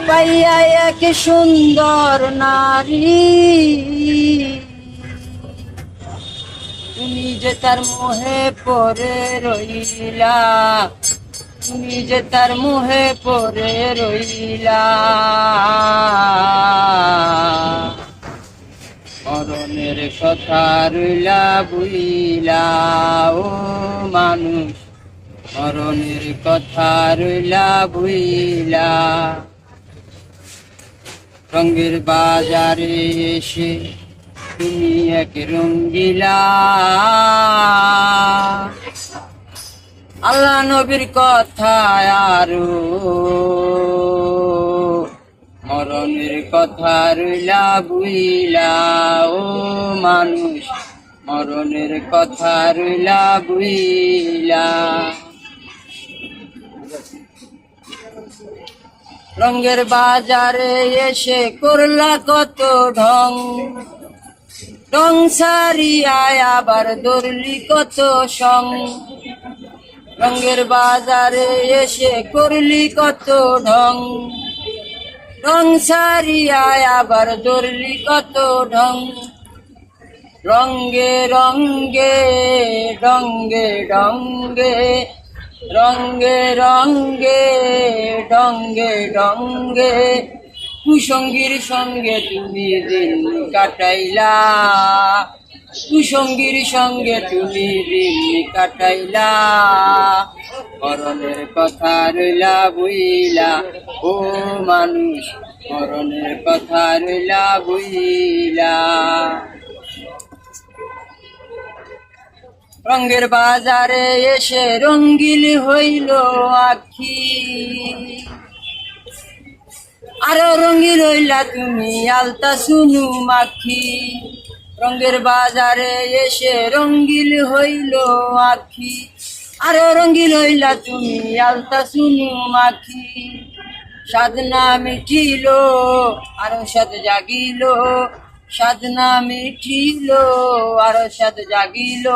পাইয়া এক সুন্দর নারী, তুমি যে তার মোহে পড়ে রইলা, তুমি যে তার মোহে পড়ে রইলা। মরণের কথা রইলা বুইলা ও মানুষ, মরণের কথা রইলা বুইলা। রঙের বাজারে এসে তুমি এক রঙ্গিলা, আল্লাহ নবীর কথা আরো মরণের কথা রইলা বুইলা ও মানুষ, মরণের কথা রইলা বুইলা। রঙের বাজারে এসে করলা কত ঢং, রং সারিয়ায় আবার ধরলি কত সং। রঙের বাজারে এসে করলি কত ঢং, রং সারিয়ায় আবার ধরলি কত ঢং। রঙ্গে রঙ্গে ডঙ্গে ডঙ্গে, রঙ্গে রঙ্গে ডঙ্গে ডঙ্গে, কুসঙ্গীর সঙ্গে তুমি দিন কাটাইলা, কুসঙ্গীর সঙ্গে তুমি দিন কাটাইলা। মরণের কথা রইলা বুইলা ও মানুষ, মরণের কথা রইলা বুইলা। রঙের বাজারে এসে রঙ্গিল হইল আখি, আরো রঙিল হইলা তুমি আলতা সুনু মাখি। রঙের বাজারে এসে রঙ্গিল হইল আখি, আরো রঙ্গিল হইলা তুমি আলতা সুনু মাখি। সাধনা মিঠিল আরো সাদ জাগিল, সাধনা মিঠিল আরো সাদ জাগিল।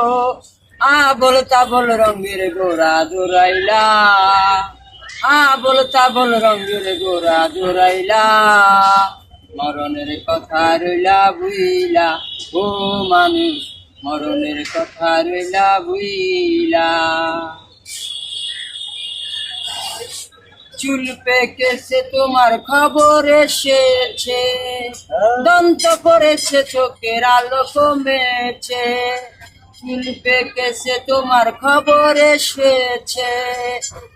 বলতা বল রঙের গোরা দৌড়াইলা, বলতা বল রঙের গোরা দৌড়াইলা। মরণের কথা রইলা বুইলা ও মানুষ, মরণের কথা রইলা বুইলা। চুল পেকেছে তোমার খবর এসেছে, দন্ত পড়েছে চোখের আলো কমেছে। চুল পেকেছে তোমার খবর এসেছে,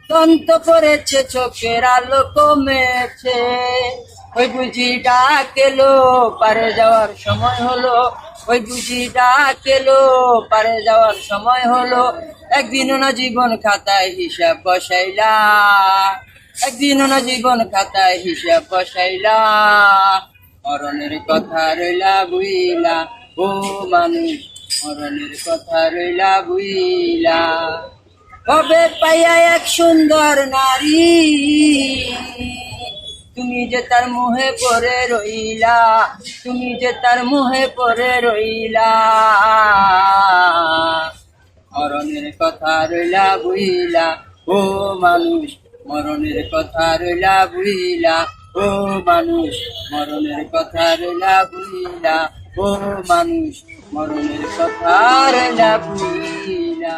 দন্ত পড়েছে চোখের আলো কমেছে। ওই বুঝি ডাক এলো পারে যাওয়ার সময় হলো, ওই বুঝি ডাক এলো পারে যাওয়ার সময় হলো। একদিনও না জীবন খাতায় হিসাব বসাইলা, একদিনও না জীবন খাতায় হিসাব বসাইলা। মরণের কথা রইলা বুইলা ও মানুষ, মরণের কথা রইলা বুইলা। কবে পাইয়া এক সুন্দর নারী, তুমি যে তার মুহে পড়ে রইলা, তুমি যে তার মুহে পড়ে রইলা। মরণের কথা রইলা বুইলা ও মানুষ, মরণের কথা রইলা বুইলা ও মানুষ, মরণের কথা রইলা বুইলা ও মানুষ, মরণের কথা রইলা বুইলা।